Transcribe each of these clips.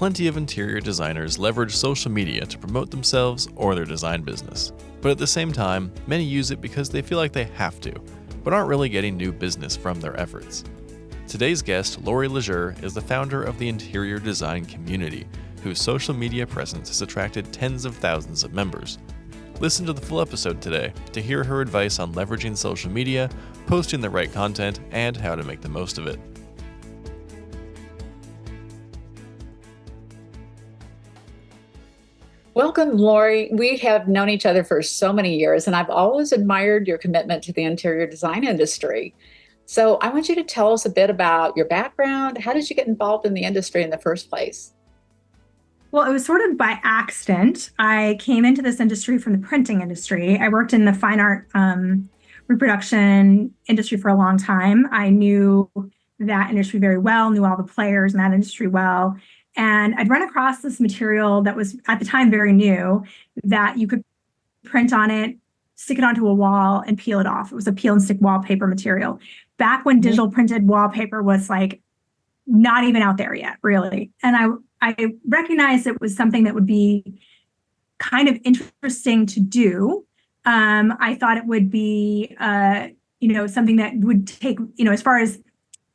Plenty of interior designers leverage social media to promote themselves or their design business. But at the same time, many use it because they feel like they have to, but aren't really getting new business from their efforts. Today's guest, Laurie Laizure, is the founder of the interior design community, whose social media presence has attracted tens of thousands of members. Listen to the full episode today to hear her advice on leveraging social media, posting the right content, and how to make the most of it. Welcome, Laurie. We have known each other for so many years, and I've always admired your commitment to the interior design industry. So I want you to tell us a bit about your background. How did you get involved in the industry in the first place? Well, it was sort of by accident. I came into this industry from the printing industry. I worked in the fine art reproduction industry for a long time. I knew that industry very well, knew all the players in that industry well. And I'd run across this material that was at the time very new, that you could print on it, stick it onto a wall, and peel it off. It was a peel and stick wallpaper material. Back when digital printed wallpaper was like not even out there yet, really. And I recognized it was something that would be kind of interesting to do. I thought it would be, something that would take, as far as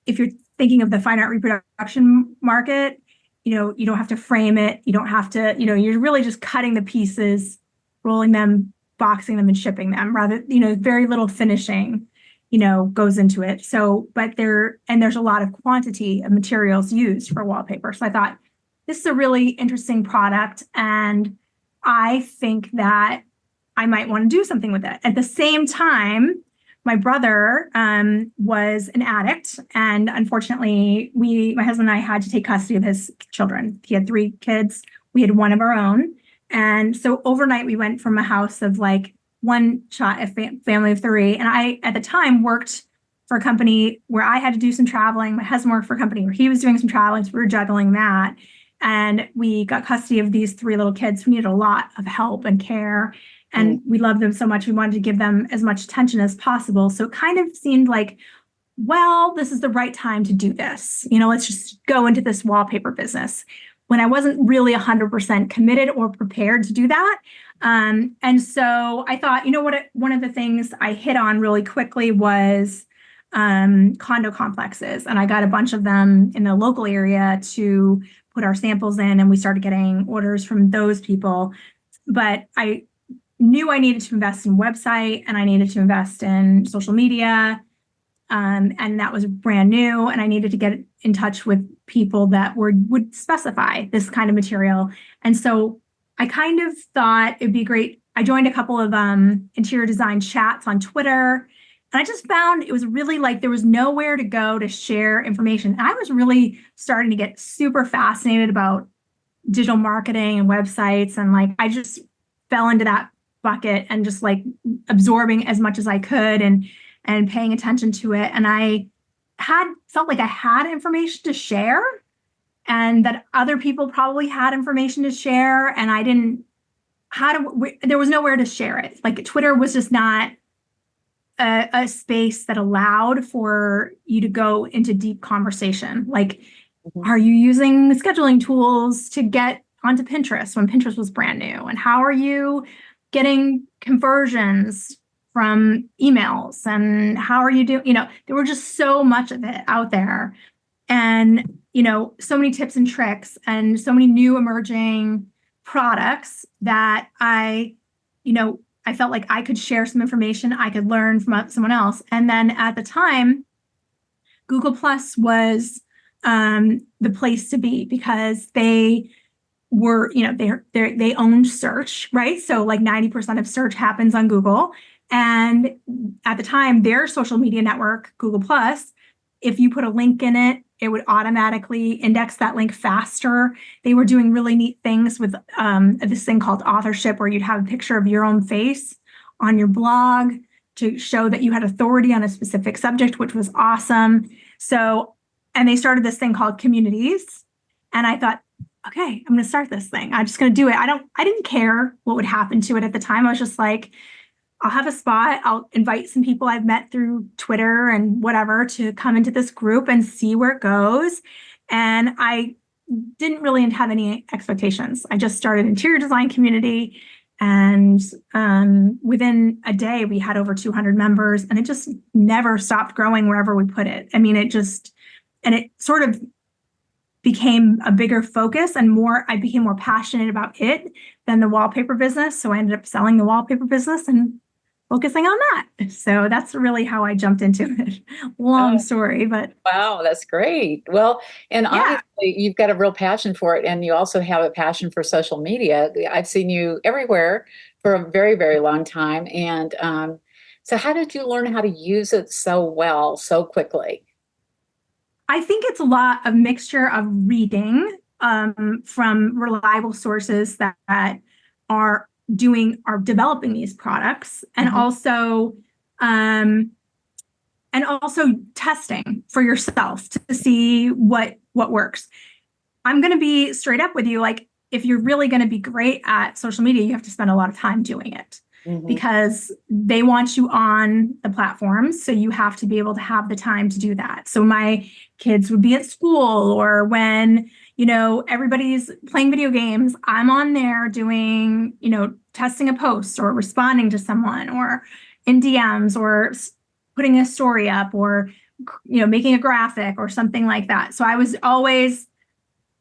if you're thinking of the fine art reproduction market, you don't have to frame it. You don't have to, you're really just cutting the pieces, rolling them, boxing them, and shipping them. Rather, very little finishing, goes into it. So, there's a lot of quantity of materials used for wallpaper. So I thought, this is a really interesting product, and I think that I might want to do something with it. At the same time, my brother was an addict, and unfortunately, my husband and I had to take custody of his children. He had 3 kids. We had one of our own. And so overnight, we went from a house of like one family of 3. And I, at the time, worked for a company where I had to do some traveling. My husband worked for a company where he was doing some traveling. So we were juggling that. And we got custody of these 3 little kids who needed a lot of help and care. And we loved them so much. We wanted to give them as much attention as possible. So it kind of seemed like, well, this is the right time to do this. Let's just go into this wallpaper business, when I wasn't really 100% committed or prepared to do that. And so I thought, one of the things I hit on really quickly was condo complexes. And I got a bunch of them in the local area to put our samples in, and we started getting orders from those people. But I knew I needed to invest in website, and I needed to invest in social media. And that was brand new. And I needed to get in touch with people that would specify this kind of material. And so I kind of thought it'd be great. I joined a couple of interior design chats on Twitter. And I just found it was really like there was nowhere to go to share information. And I was really starting to get super fascinated about digital marketing and websites. And I just fell into that bucket and just absorbing as much as I could and paying attention to it. And I felt like I had information to share, and that other people probably had information to share. And there was nowhere to share it. Twitter was just not a space that allowed for you to go into deep conversation. Are you using scheduling tools to get onto Pinterest when Pinterest was brand new? And how are you getting conversions from emails? And how are you doing? There were just so much of it out there. And, so many tips and tricks and so many new emerging products that I felt like I could share some information, I could learn from someone else. And then at the time, Google Plus was the place to be, because they were, they owned search, right? So 90% of search happens on Google. And at the time, their social media network, Google Plus, if you put a link in it, it would automatically index that link faster. They were doing really neat things with this thing called authorship, where you'd have a picture of your own face on your blog to show that you had authority on a specific subject, which was awesome. So, and they started this thing called communities. And I thought, okay, I'm going to start this thing. I'm just going to do it. I didn't care what would happen to it at the time. I was just like, I'll have a spot. I'll invite some people I've met through Twitter and whatever to come into this group and see where it goes. And I didn't really have any expectations. I just started interior design community, and within a day we had over 200 members, and it just never stopped growing wherever we put it. I mean, it sort of became a bigger focus, and I became more passionate about it than the wallpaper business. So I ended up selling the wallpaper business and focusing on that. So that's really how I jumped into it. Long story, but wow, that's great. Well, and yeah. obviously you've got a real passion for it, and you also have a passion for social media. I've seen you everywhere for a very, very long time. And so how did you learn how to use it so well, so quickly? I think it's a mixture of reading from reliable sources that are developing these products, and also testing for yourself to see what works. I'm going to be straight up with you. Like, if you're really going to be great at social media, you have to spend a lot of time doing it, because they want you on the platforms. So you have to be able to have the time to do that. So my kids would be at school, or when, everybody's playing video games, I'm on there doing, testing a post or responding to someone, or in DMs, or putting a story up, or, making a graphic or something like that. So I was always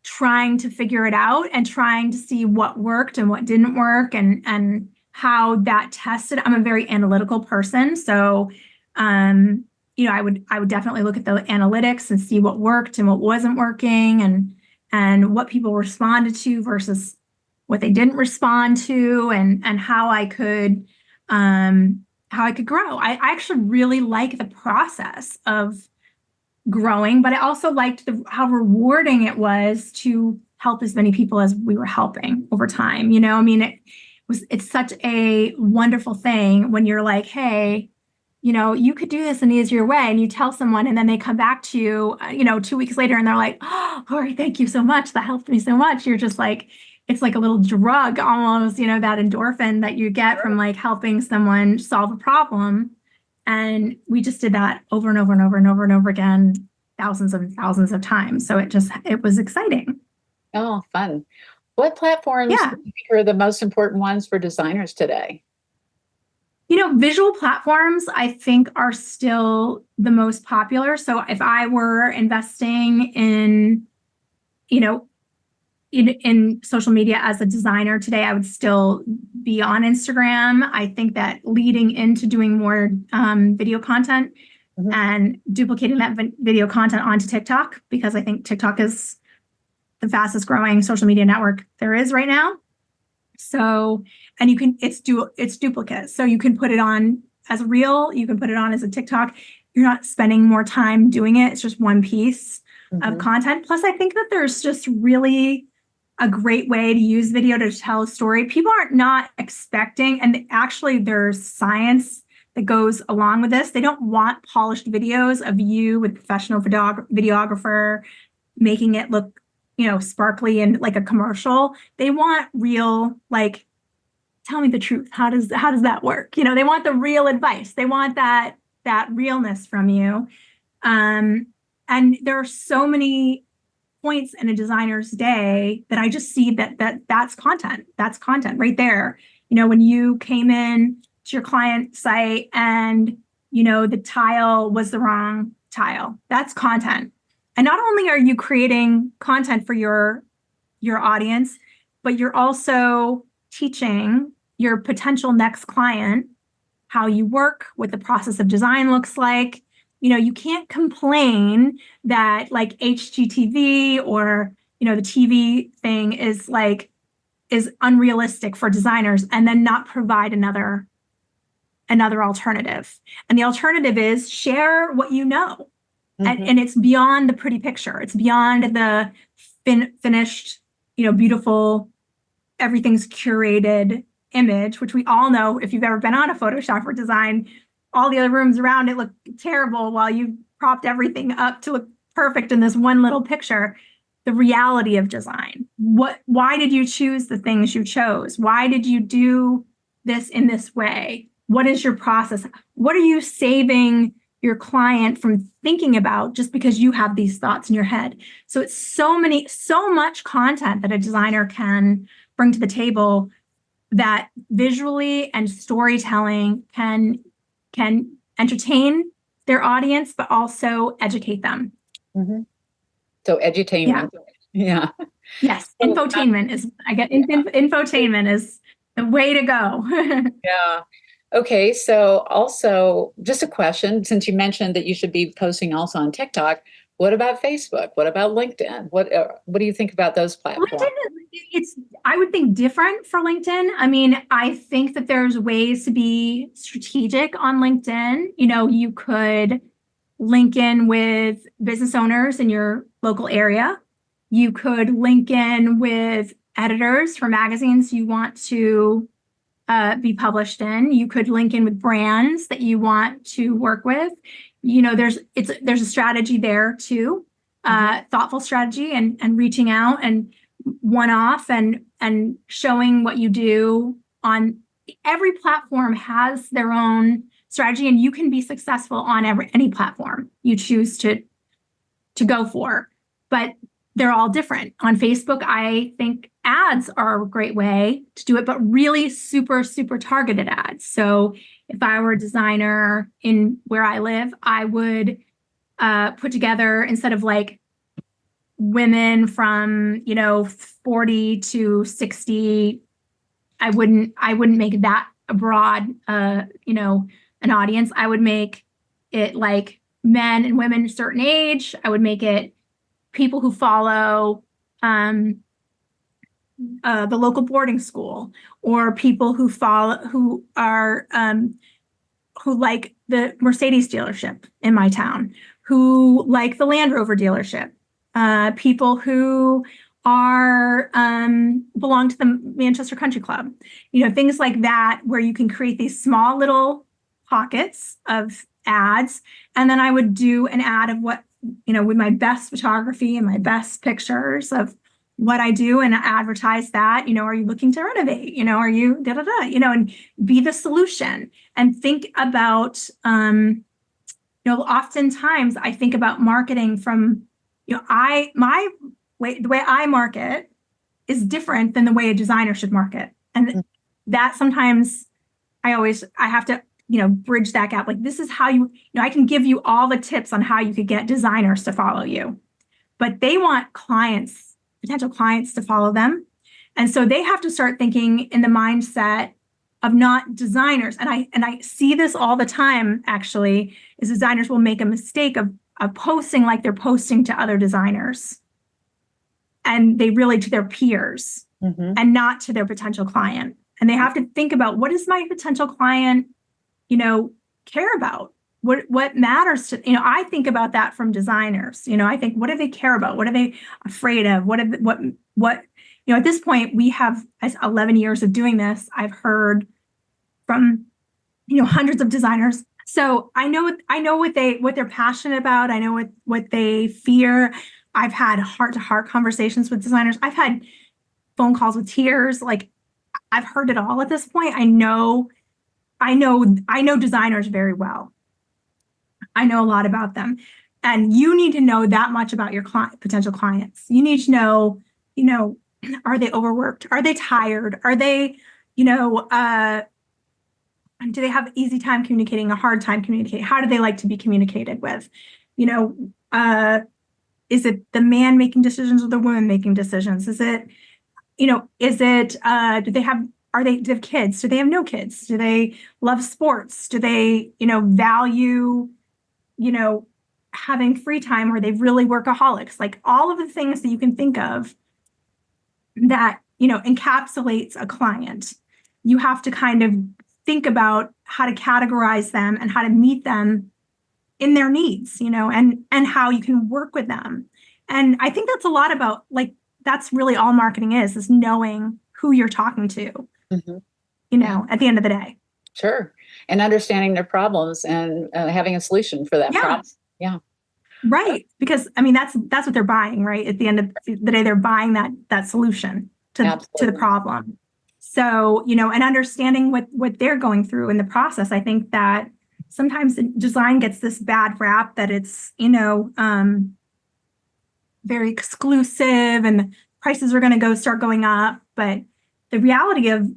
trying to figure it out and trying to see what worked and what didn't work, and how that tested. I'm a very analytical person. So, I would definitely look at the analytics and see what worked and what wasn't working, and what people responded to versus what they didn't respond to, and how I could grow. I actually really like the process of growing, but I also liked how rewarding it was to help as many people as we were helping over time. I mean, it's such a wonderful thing when you're like, hey, you could do this an easier way, and you tell someone, and then they come back to you, 2 weeks later, and they're like, oh, Laurie, thank you so much. That helped me so much. You're just like, it's like a little drug almost, that endorphin that you get from like helping someone solve a problem. And we just did that over and over and over and over and over again, thousands and thousands of times. So it was exciting. Oh, fun. What platforms do you think are the most important ones for designers today? Visual platforms, I think, are still the most popular. So if I were investing in social media as a designer today, I would still be on Instagram. I think that leading into doing more video content and duplicating that video content onto TikTok, because I think TikTok is the fastest growing social media network there is right now. So, and it's duplicate. So you can put it on as a reel, you can put it on as a TikTok. You're not spending more time doing it. It's just one piece of content. Plus, I think that there's just really a great way to use video to tell a story. People are not expecting, and actually there's science that goes along with this. They don't want polished videos of you with professional videographer making it look, sparkly and like a commercial. They want real, like, tell me the truth. How does that work? They want the real advice. They want that realness from you. And there are so many points in a designer's day that I just see that's content. That's content right there. When you came in to your client site and, the tile was the wrong tile, that's content. And not only are you creating content for your audience, but you're also teaching your potential next client how you work, what the process of design looks like. You can't complain that like HGTV or, the TV thing is unrealistic for designers, and then not provide another alternative. And the alternative is share what you know. And it's beyond the pretty picture. It's beyond the finished, beautiful, everything's curated image, which we all know, if you've ever been on a Photoshop or design, all the other rooms around it look terrible while you propped everything up to look perfect in this one little picture. The reality of design. Why did you choose the things you chose? Why did you do this in this way? What is your process? What are you saving your client from thinking about just because you have these thoughts in your head. So it's so much content that a designer can bring to the table that visually and storytelling can entertain their audience, but also educate them. Mm-hmm. So edutainment. Yeah. Yes. Infotainment is, infotainment is the way to go. Yeah. Okay. So also just a question, since you mentioned that you should be posting also on TikTok, what about Facebook? What about LinkedIn? What do you think about those platforms? I would think different for LinkedIn. I mean, I think that there's ways to be strategic on LinkedIn. You could link in with business owners in your local area. You could link in with editors for magazines you want to be published in. You could link in with brands that you want to work with. There's a strategy there too, thoughtful strategy and reaching out and one-off and showing what you do on every platform has their own strategy, and you can be successful on any platform you choose to go for, but they're all different. On Facebook, I think ads are a great way to do it, but really super, super targeted ads. So if I were a designer in where I live, I would put together, instead of like women from 40 to 60, I wouldn't make that a broad an audience. I would make it like men and women a certain age. I would make it people who follow the local boarding school, or people who like the Mercedes dealership in my town, who like the Land Rover dealership, people who are belong to the Manchester Country Club, things like that, where you can create these small little pockets of ads. And then I would do an ad of what, with my best photography and my best pictures of what I do, and advertise that. Are you looking to renovate? Are you and be the solution, and think about, oftentimes I think about marketing from, the way I market is different than the way a designer should market. And that sometimes I have to, bridge that gap. Like, this is how I can give you all the tips on how you could get designers to follow you, but they want potential clients to follow them. And so they have to start thinking in the mindset of not designers. And I see this all the time, actually, is designers will make a mistake of posting like they're posting to other designers. And they really to their peers, and not to their potential client. And they have to think about, what does my potential client, care about? What matters to, I think about that from designers. I think, what do they care about? What are they afraid of? What, at this point, we have 11 years of doing this. I've heard from, hundreds of designers. So I know what they're passionate about. I know what they fear. I've had heart-to-heart conversations with designers. I've had phone calls with tears. Like, I've heard it all at this point. I know designers very well. I know a lot about them. And you need to know that much about your potential clients. You need to know, are they overworked? Are they tired? Are they, do they have easy time communicating, a hard time communicating? How do they like to be communicated with? Is it the man making decisions or the woman making decisions? Is it, do they have kids? Do they have no kids? Do they love sports? Do they, value, having free time? Or are they really workaholics? Like, all of the things that you can think of that, encapsulates a client. You have to kind of think about how to categorize them and how to meet them in their needs, and how you can work with them. And I think that's a lot about, like, that's really all marketing is knowing who you're talking to, at the end of the day. Sure. And understanding their problems and having a solution for that problem. Yeah. Right. Because that's what they're buying, right? At the end of the day, they're buying that solution to the problem. So, and understanding what they're going through in the process. I think that, sometimes design gets this bad rap that it's, very exclusive and prices are going to start going up. But the reality of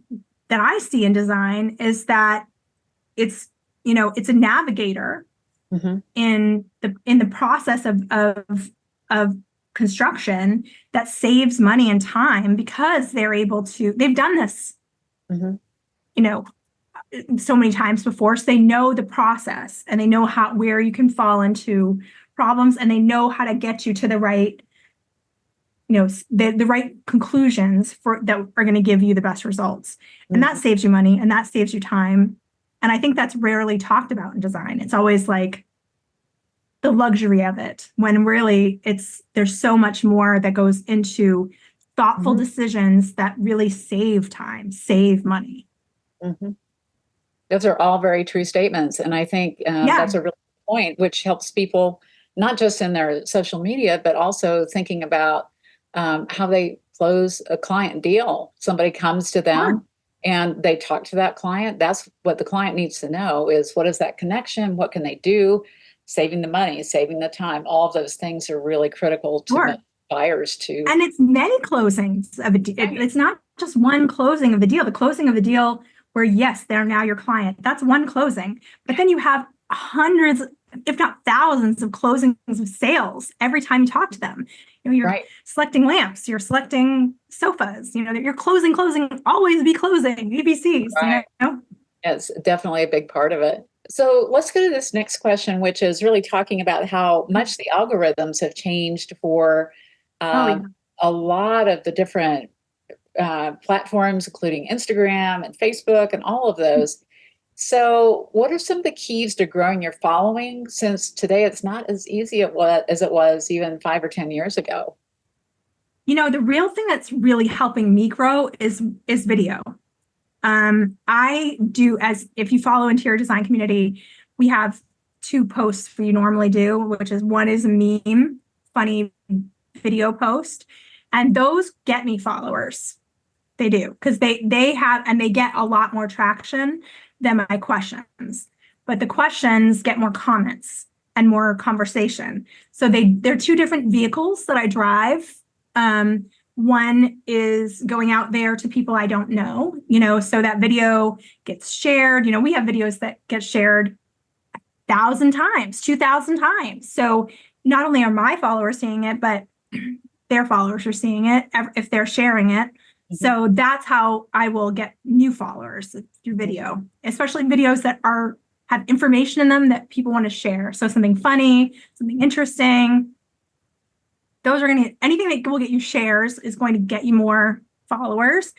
that I see in design is that it's, it's a navigator in the process of construction that saves money and time because they've done this, so many times before. So they know the process and they know where you can fall into problems, and they know how to get you to the right, the right conclusions that are going to give you the best results. And that saves you money and that saves you time. And I think that's rarely talked about in design. It's always like the luxury of it, when really there's so much more that goes into thoughtful decisions that really save time, save money. Those are all very true statements. And I think that's a really good point, which helps people not just in their social media, but also thinking about how they close a client deal. Somebody comes to them and they talk to that client. That's what the client needs to know is, what is that connection? What can they do? Saving the money, saving the time. All of those things are really critical to buyers too. And it's many closings of a deal. It's not just one closing of the deal. The closing of the deal where, yes, they're now your client. That's one closing. But then you have hundreds, if not thousands, of closings of sales every time you talk to them. You're selecting lamps, you're selecting sofas, you're closing, always be closing, EBCs, It's definitely a big part of it. So let's go to this next question, which is really talking about how much the algorithms have changed for a lot of the different platforms, including Instagram and Facebook and all of those. So what are some of the keys to growing your following, since today it's not as easy as it was even 5 or 10 years ago? The real thing that's really helping me grow is video. I do, if you follow Interior Design Community, we have 2 posts we normally do, which is one is a meme, funny video post, and those get me followers. They do, because they get a lot more traction than my questions. But the questions get more comments and more conversation. So they're 2 different vehicles that I drive. One is going out there to people I don't know, so that video gets shared. We have videos that get shared 1,000 times, 2,000 times. So not only are my followers seeing it, but their followers are seeing it if they're sharing it. So that's how I will get new followers, through video, especially videos that have information in them that people want to share. So something funny, something interesting. Those are anything that will get you shares is going to get you more followers.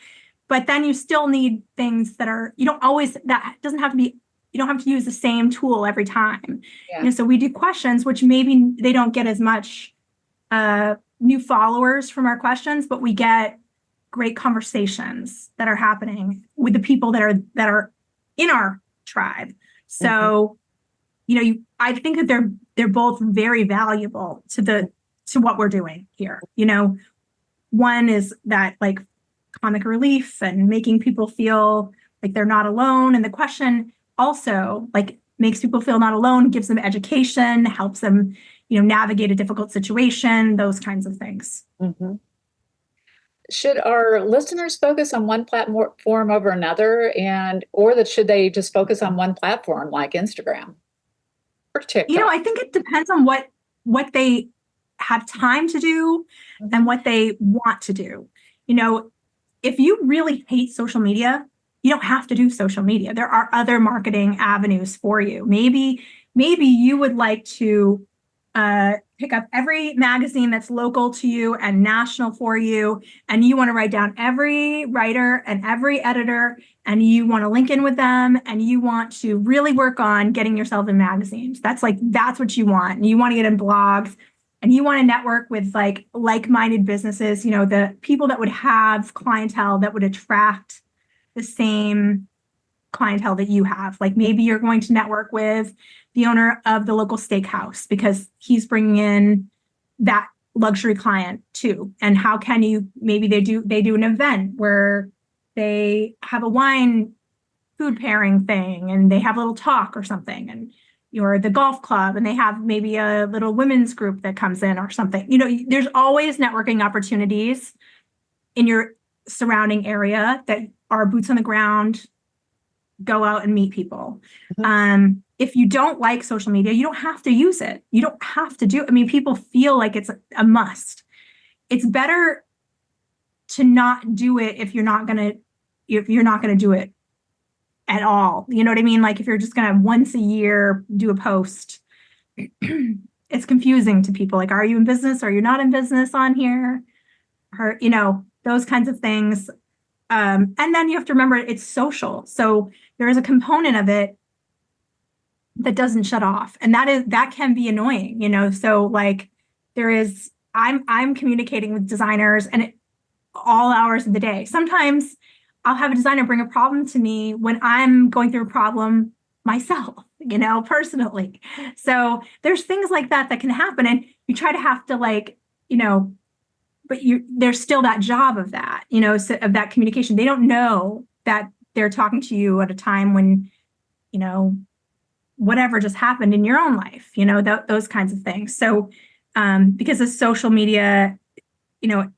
But then you still need things that doesn't have to be, you don't have to use the same tool every time. So we do questions, which maybe they don't get as much new followers from our questions, but we get great conversations that are happening with the people that are in our tribe. So, I think that they're both very valuable to what we're doing here. One is that like comic relief and making people feel like they're not alone. And the question also like makes people feel not alone, gives them education, helps them, navigate a difficult situation, those kinds of things. Should our listeners focus on one platform over another, or should they just focus on one platform like Instagram or TikTok? I think it depends on what they have time to do and what they want to do. If you really hate social media, you don't have to do social media. There are other marketing avenues for you. Maybe you would like to pick up every magazine that's local to you and national for you, and you want to write down every writer and every editor, and you want to link in with them, and you want to really work on getting yourself in magazines. That's what you want. And you want to get in blogs, and you want to network with like-minded businesses, the people that would have clientele that would attract the same clientele that you have. Like maybe you're going to network with the owner of the local steakhouse because he's bringing in that luxury client too. And how can you, maybe they do an event where they have a wine food pairing thing and they have a little talk or something, and you're the golf club and they have maybe a little women's group that comes in or something. There's always networking opportunities in your surrounding area that are boots on the ground, go out and meet people. If you don't like social media, you don't have to use it. You don't have to do it. I mean, people feel like it's a must. It's better to not do it if you're not gonna do it at all. You know what I mean? Like if you're just gonna once a year do a post, it's confusing to people. Like, are you in business? Are you not in business on here? Or, those kinds of things. And then you have to remember it's social. So there is a component of it that doesn't shut off. And that can be annoying, So like I'm communicating with designers and all hours of the day. Sometimes I'll have a designer bring a problem to me when I'm going through a problem myself, personally. So there's things like that can happen. And you try to have to but there's still that job of that, so of that communication. They don't know that they're talking to you at a time when, whatever just happened in your own life, those kinds of things. So because of social media, it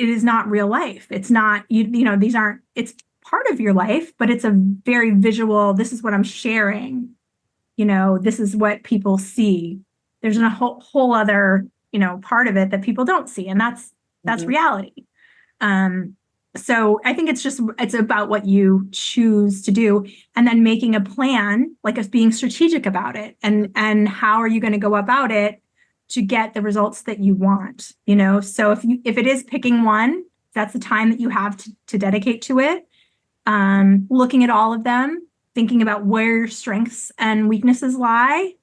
is not real life. It's not, it's part of your life, but it's a very visual, this is what I'm sharing, this is what people see. There's a whole other, part of it that people don't see. And that's reality. So I think it's about what you choose to do and then making a plan, like us being strategic about it and how are you going to go about it to get the results that you want, So if it is picking one, that's the time that you have to dedicate to it. Looking at all of them, thinking about where your strengths and weaknesses lie.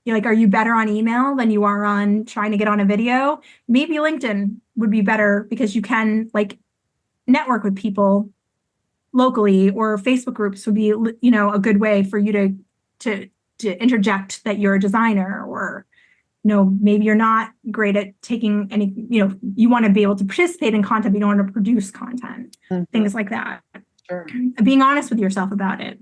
You're like, are you better on email than you are on trying to get on a video? Maybe LinkedIn would be better because you can network with people locally, or Facebook groups would be, a good way for you to interject that you're a designer, or, maybe you're not great at taking any, you want to be able to participate in content, but you don't want to produce content, things like that. Sure. Being honest with yourself about it.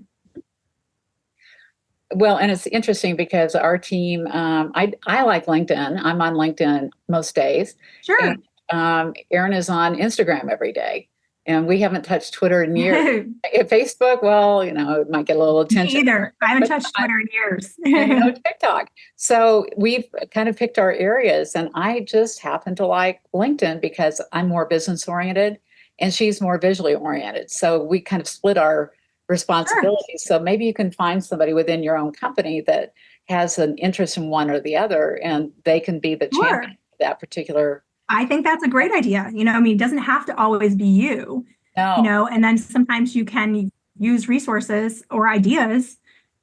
Well, and it's interesting because our team, I like LinkedIn. I'm on LinkedIn most days. Sure. And, Erin is on Instagram every day. And we haven't touched Twitter in years. Facebook, well, it might get a little attention. Me either. I haven't touched Twitter in years. And, TikTok. So we've kind of picked our areas. And I just happen to like LinkedIn because I'm more business oriented and she's more visually oriented. So we kind of split our responsibilities. Sure. So maybe you can find somebody within your own company that has an interest in one or the other, and they can be the champion of that particular. I think that's a great idea. It doesn't have to always be you, and then sometimes you can use resources or ideas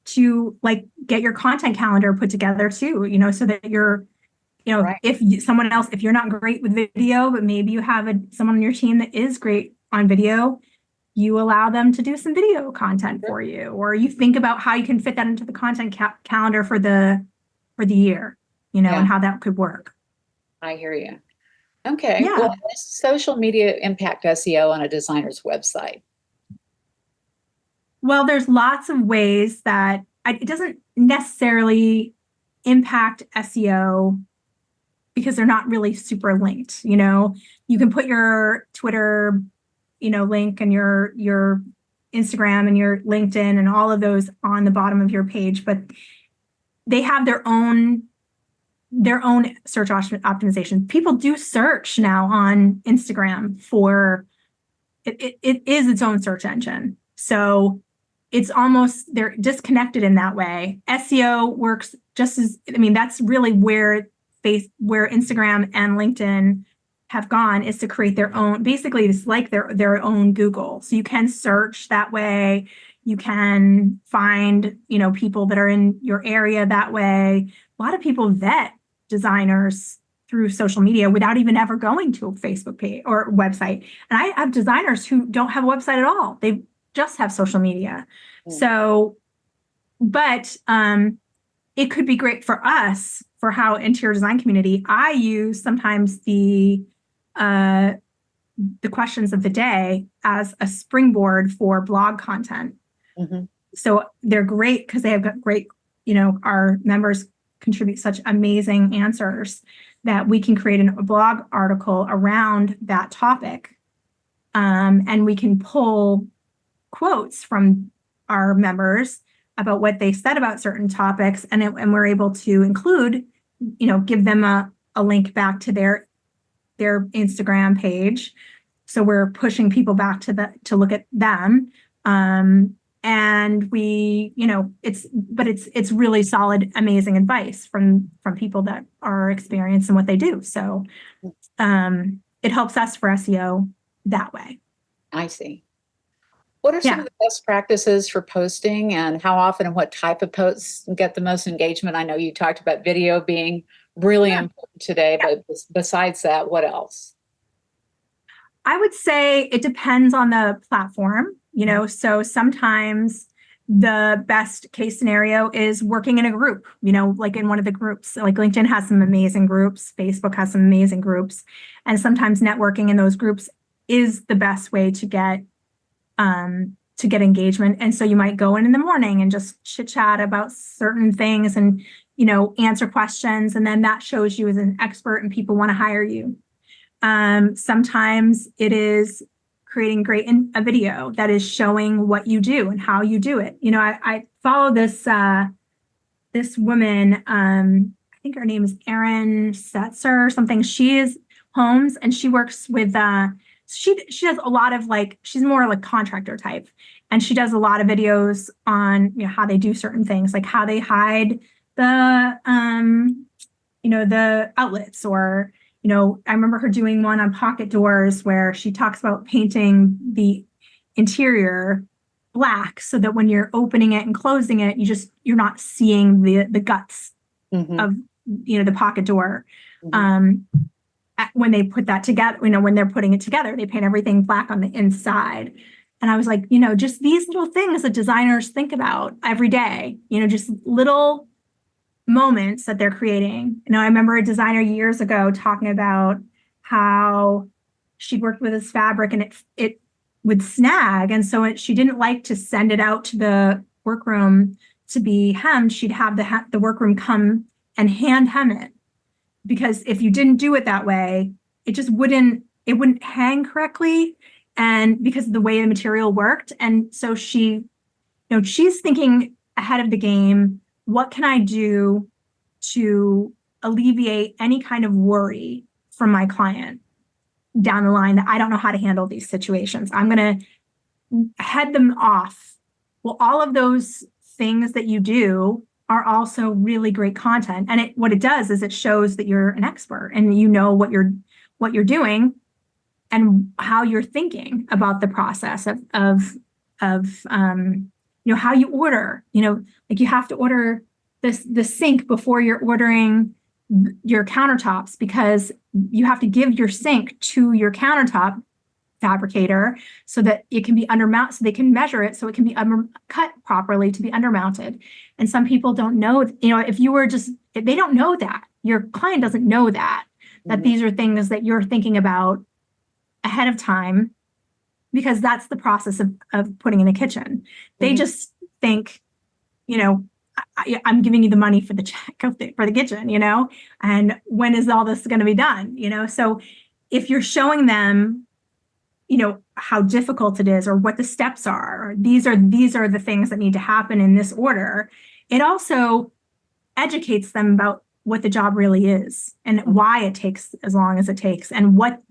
to get your content calendar put together too, so that you're, right. If you're not great with video, but maybe you have someone on your team that is great on video, you allow them to do some video content for you, or you think about how you can fit that into the content calendar for the year, and how that could work. I hear you. Okay. Yeah. Well, how does social media impact SEO on a designer's website? Well, there's lots of ways that it doesn't necessarily impact SEO because they're not really super linked. You can put your Twitter, link and your Instagram and your LinkedIn and all of those on the bottom of your page, but they have their own search optimization. People do search now on Instagram for it is its own search engine. So it's almost, they're disconnected in that way. SEO works just as, that's really where Instagram and LinkedIn have gone, is to create their own, basically it's like their own Google. So you can search that way. You can find, people that are in your area that way. A lot of people vet designers through social media without even ever going to a Facebook page or website. And I have designers who don't have a website at all. They just have social media. So, but it could be great for us, for how interior design community, I use sometimes the questions of the day as a springboard for blog content. Mm-hmm. So they're great because they have got great, our members contribute such amazing answers that we can create a blog article around that topic. And we can pull quotes from our members about what they said about certain topics. And we're able to include, give them a link back to their Instagram page. So we're pushing people back to look at them. And we, it's really solid, amazing advice from people that are experienced in what they do. So it helps us for SEO that way. I see. What are some of the best practices for posting, and how often and what type of posts get the most engagement? I know you talked about video being really important today, but besides that, what else? I would say it depends on the platform, so sometimes the best case scenario is working in a group, like in one of the groups. Like LinkedIn has some amazing groups, Facebook has some amazing groups, and sometimes networking in those groups is the best way to get engagement. And so you might go in the morning and just chit chat about certain things and, answer questions. And then that shows you as an expert and people want to hire you. Sometimes it is creating a video that is showing what you do and how you do it. I follow this woman, I think her name is Erin Setzer or something. She is Homes, and she works with, she does a lot of she's more like contractor type, and she does a lot of videos on, how they do certain things, like how they hide the, the outlets, or, I remember her doing one on pocket doors where she talks about painting the interior black so that when you're opening it and closing it, you're not seeing the guts of, the pocket door. When they put that together, when they're putting it together, they paint everything black on the inside. And I was like, just these little things that designers think about every day, just little moments that they're creating. I remember a designer years ago talking about how she'd worked with this fabric and it would snag. And so she didn't like to send it out to the workroom to be hemmed. She'd have the workroom come and hand hem it. Because if you didn't do it that way, it wouldn't hang correctly. And because of the way the material worked. And so she's thinking ahead of the game, what can I do to alleviate any kind of worry from my client down the line that I don't know how to handle these situations? I'm going to head them off. Well, all of those things that you do are also really great content. And what it does is it shows that you're an expert and what you're doing and how you're thinking about the process of how you order, like you have to order the sink before you're ordering your countertops, because you have to give your sink to your countertop fabricator so that it can be undermounted, so they can measure it so it can be cut properly to be undermounted. And some people don't know, if they don't know that, your client doesn't know that these are things that you're thinking about ahead of time, because that's the process of putting in the kitchen. They just think, I'm giving you the money for the check for the kitchen, and when is all this going to be done? So if you're showing them, how difficult it is or what the steps are, or these are the things that need to happen in this order, it also educates them about what the job really is and why it takes as long as it takes and what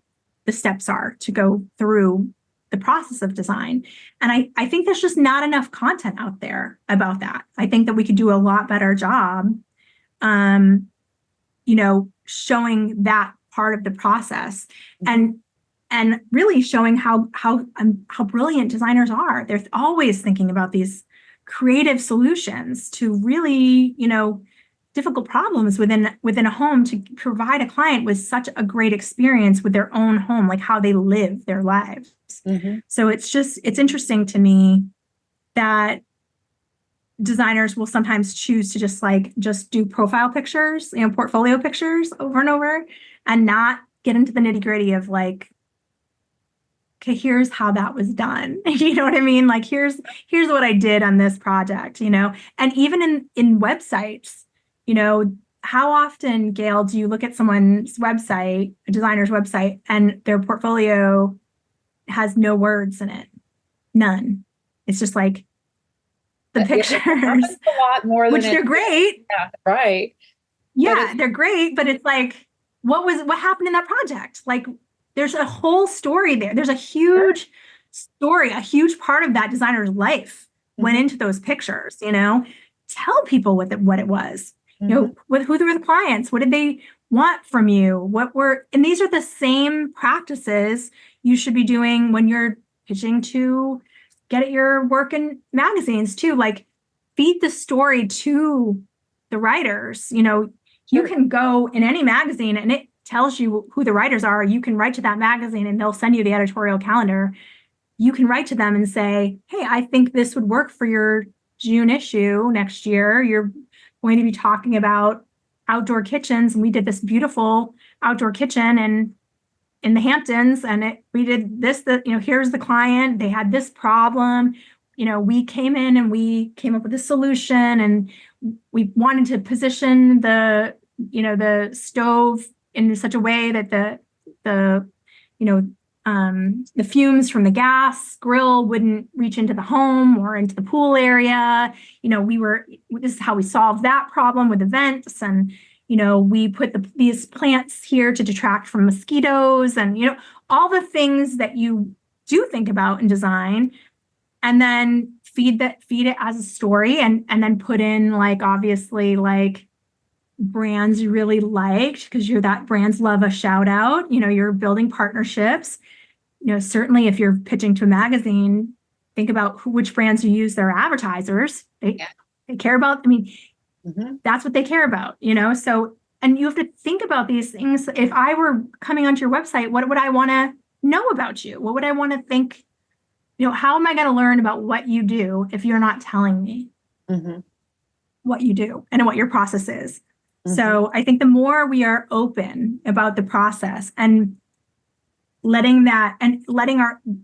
the steps are to go through the process of design. And I think there's just not enough content out there about that. I think that we could do a lot better job, showing that part of the process and really showing how brilliant designers are. They're always thinking about these creative solutions to really, difficult problems within a home, to provide a client with such a great experience with their own home, like how they live their lives. So it's interesting to me that designers will sometimes choose to just do profile pictures, portfolio pictures over and over, and not get into the nitty gritty of okay, here's how that was done. You know what I mean? Like, here's what I did on this project, you know? And even in websites, you know, how often, Gail, do you look at someone's website, a designer's website, and their portfolio has no words in it? None. It's just like the pictures, a lot more than which they're great. Yeah, right. Yeah, they're great, but it's like, what happened in that project? Like, there's a whole story there. There's a huge story, a huge part of that designer's life went into those pictures, you know. Tell people what it was. You know, who were the clients? What did they want from you? And these are the same practices you should be doing when you're pitching to get at your work in magazines too. Like, feed the story to the writers. You know, you can go in any magazine and it tells you who the writers are. You can write to that magazine and they'll send you the editorial calendar. You can write to them and say, hey, I think this would work for your June issue next year. You're going to be talking about outdoor kitchens. And we did this beautiful outdoor kitchen and in the Hamptons, and we did this, you know, here's the client, they had this problem. You know, we came in and we came up with a solution, and we wanted to position the stove in such a way that the fumes from the gas grill wouldn't reach into the home or into the pool area. You know, this is how we solved that problem with the vents. And, you know, we put these plants here to detract from mosquitoes, and, you know, all the things that you do think about in design, and then feed it as a story, and then put in, like, obviously, like, brands you really liked, because that brands love a shout out. You know, you're building partnerships. You know, certainly if you're pitching to a magazine, think about which brands you use their advertisers. They care about, I mean, that's what they care about, you know? So, and you have to think about these things. If I were coming onto your website, what would I want to know about you? What would I want to think? You know, how am I going to learn about what you do if you're not telling me what you do and what your process is? So I think the more we are open about the process and letting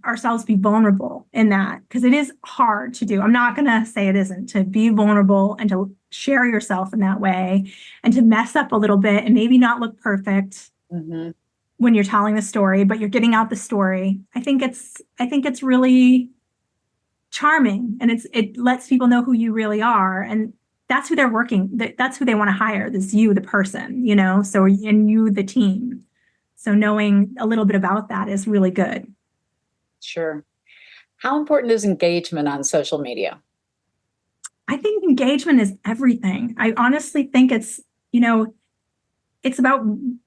ourselves be vulnerable in that, because it is hard to do. I'm not going to say it isn't, to be vulnerable and to share yourself in that way, and to mess up a little bit and maybe not look perfect when you're telling the story, but you're getting out the story. I think it's really charming, and it lets people know who you really are, and that's who they're working. That's who they want to hire. This you, the person, you know. So, and you, the team. So knowing a little bit about that is really good. Sure. How important is engagement on social media? I think engagement is everything. I honestly think it's, you know, it's about,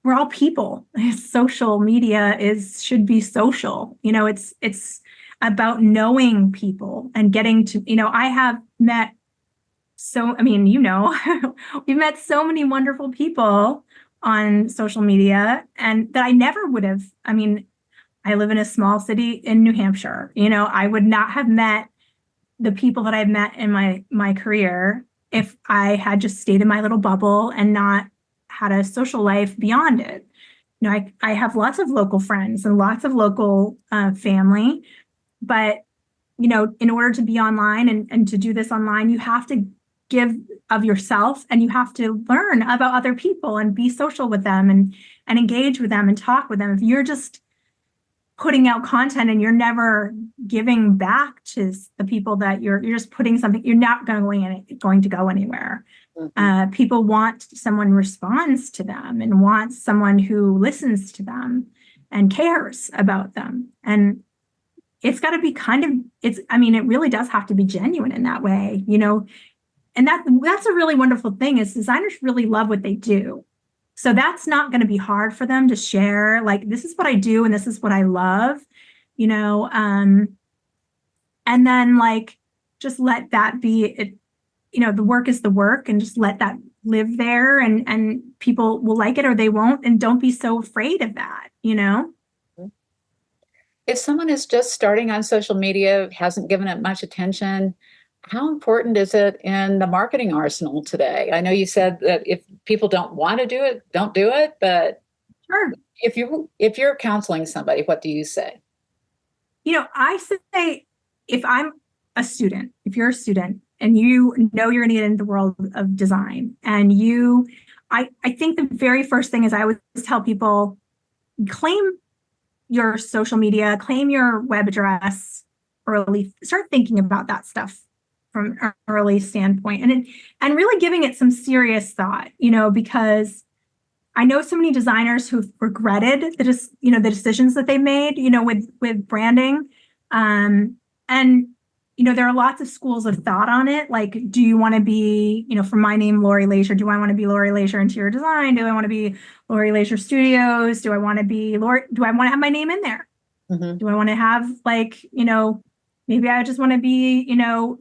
we're all people. Social media should be social. You know, it's about knowing people and getting to, you know, I have met we've met so many wonderful people on social media, and that I never would have. I mean, I live in a small city in New Hampshire. You know, I would not have met the people that I've met in my career if I had just stayed in my little bubble and not had a social life beyond it. You know, I have lots of local friends and lots of local family, but, you know, in order to be online and to do this online, you have to give of yourself, and you have to learn about other people and be social with them and engage with them and talk with them. If you're just putting out content and you're never giving back to the people that you're just putting something, you're not going to go anywhere. People want someone who responds to them and wants someone who listens to them and cares about them. And it's got to be it really does have to be genuine in that way, you know. And that's a really wonderful thing, is designers really love what they do. So that's not going to be hard for them to share, like, this is what I do and this is what I love, you know. And then, like, just let that be it, you know, the work is the work, and just let that live there, and people will like it or they won't, and don't be so afraid of that, you know. If someone is just starting on social media, hasn't given it much attention, how important is it in the marketing arsenal today? I know you said that if people don't want to do it, don't do it. But sure, if you're counseling somebody, what do you say? I say if I'm a student, if you're a student and you know you're going to get into the world of design and I think the very first thing is I always tell people claim your social media, claim your web address early, start thinking about that stuff from an early standpoint and really giving it some serious thought, because I know so many designers who've regretted the decisions that they made, with branding. And there are lots of schools of thought on it. Like, do you want to be, for my name, Laurie Laizure, do I want to be Laurie Laizure Interior Design? Do I want to be Laurie Laizure Studios? Do I want to be Laurie? Do I want to have my name in there? Mm-hmm. Do I want to have maybe I just want to be,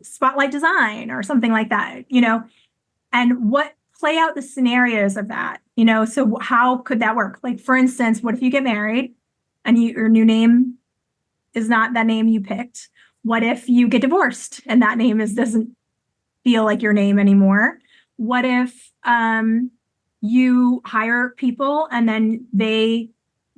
Spotlight Design or something like that, and play out the scenarios of that, so how could that work? Like, for instance, what if you get married and your new name is not that name you picked? What if you get divorced and that name doesn't feel like your name anymore? What if you hire people and then they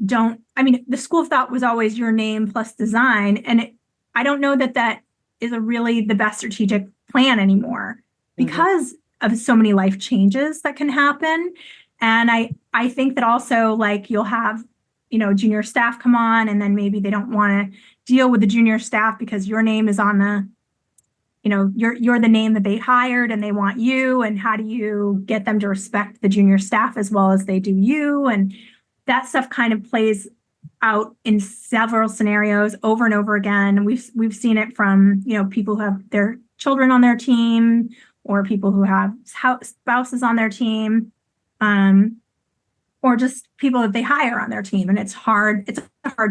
don't, the school of thought was always your name plus design. And I don't know that is really the best strategic plan anymore because of so many life changes that can happen. And I think that also, like, you'll have, junior staff come on and then maybe they don't want to deal with the junior staff because your name is on the, you're the name that they hired and they want you. And how do you get them to respect the junior staff as well as they do you? And that stuff kind of plays out in several scenarios over and over again. We've seen it from, people who have their children on their team or people who have spouses on their team, or just people that they hire on their team. And it's a hard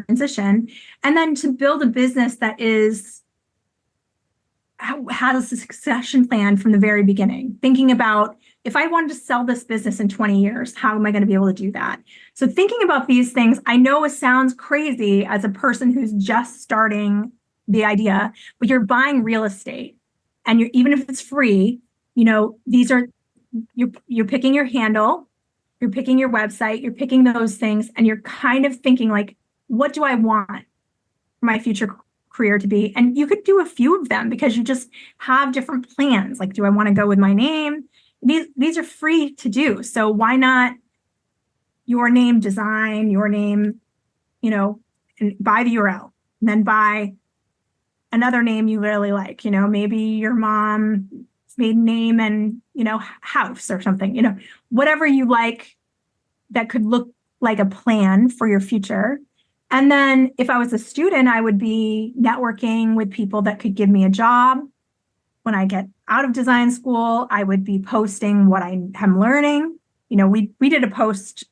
transition. And then to build a business that has a succession plan from the very beginning, thinking about, if I wanted to sell this business in 20 years, how am I going to be able to do that? So thinking about these things, I know it sounds crazy as a person who's just starting the idea, but you're buying real estate and even if it's free, these are, you're picking your handle, you're picking your website, you're picking those things, and you're kind of thinking, like, what do I want my future career to be? And you could do a few of them because you just have different plans. Like, do I want to go with my name? These are free to do. So why not your name design, your name, and buy the URL, and then buy another name you really like, maybe your mom's maiden name and, house or something, whatever you like that could look like a plan for your future. And then if I was a student, I would be networking with people that could give me a job. When I get out of design school, I would be posting what I am learning. We did a post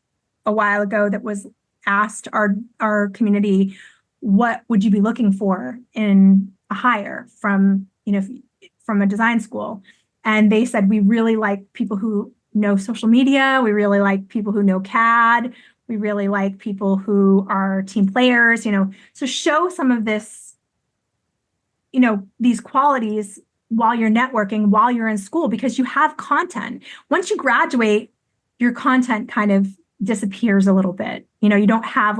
a while ago that was asked our community, what would you be looking for in a hire from a design school? And they said, we really like people who know social media. We really like people who know CAD. We really like people who are team players, so show some of this, these qualities while you're networking, while you're in school, because you have content. Once you graduate, your content kind of disappears a little bit. You don't have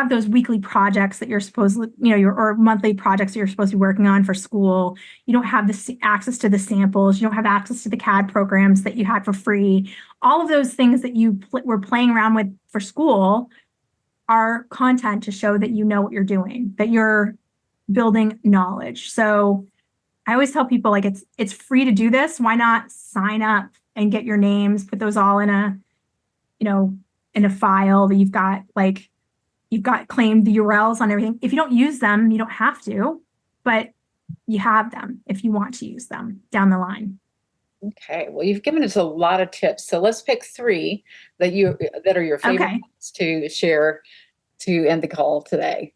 those weekly projects that you're supposed to, or monthly projects that you're supposed to be working on for school. You don't have the access to the samples. You don't have access to the CAD programs that you had for free. All of those things that you were playing around with for school are content to show that you know what you're doing, that you're building knowledge. So I always tell people, like, it's free to do this. Why not sign up and get your names, put those all in a file that you've got claimed the URLs on everything. If you don't use them, you don't have to, but you have them if you want to use them down the line. Okay, well, you've given us a lot of tips. So let's pick 3 that are your favorite ones to share to end the call today.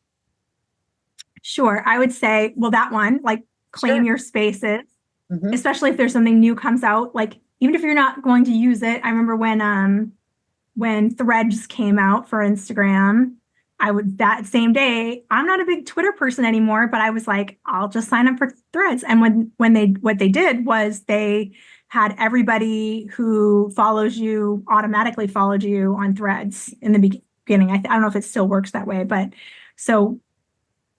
Sure. I would say, well, that one, like, claim your spaces, especially if there's something new comes out. Like, even if you're not going to use it. I remember when Threads came out for Instagram, that same day, I'm not a big Twitter person anymore, but I was like, I'll just sign up for Threads. And what they did was they had everybody who follows you automatically followed you on Threads in the beginning. I don't know if it still works that way, but so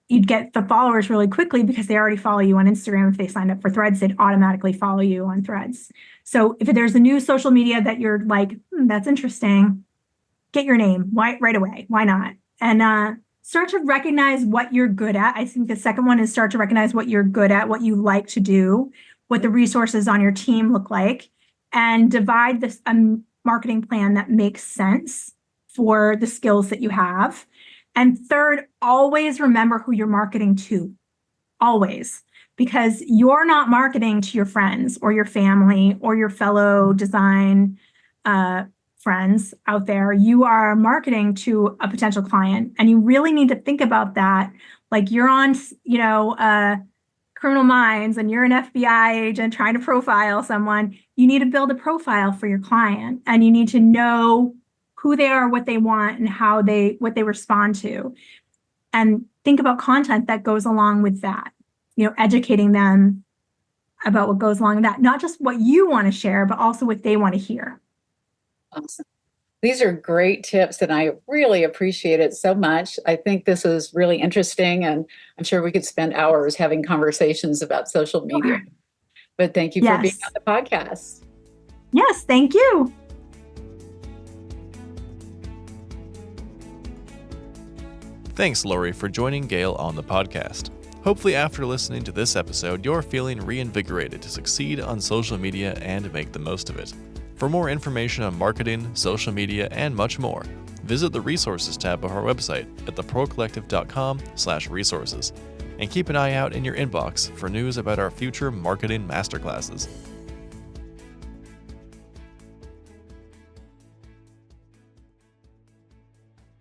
you'd get the followers really quickly because they already follow you on Instagram. If they signed up for Threads, they'd automatically follow you on Threads. So if there's a new social media that you're like, that's interesting, get your name right away. Why not? And start to recognize what you're good at. I think the second one is start to recognize what you're good at, what you like to do, what the resources on your team look like, and divide this marketing plan that makes sense for the skills that you have. And third, always remember who you're marketing to, always, because you're not marketing to your friends or your family or your fellow design friends out there. You are marketing to a potential client, and you really need to think about that. Like you're on, Criminal Minds and you're an FBI agent trying to profile someone. You need to build a profile for your client, and you need to know who they are, what they want, and what they respond to. And think about content that goes along with that, educating them about what goes along with that, not just what you want to share, but also what they want to hear. Awesome. These are great tips, and I really appreciate it so much. I think this is really interesting, and I'm sure we could spend hours having conversations about social media. But thank you for being on the podcast. Yes, thank you. Thanks, Laurie, for joining Gail on the podcast. Hopefully after listening to this episode, you're feeling reinvigorated to succeed on social media and make the most of it. For more information on marketing, social media, and much more, visit the Resources tab of our website at theprocollective.com/resources. And keep an eye out in your inbox for news about our future marketing masterclasses.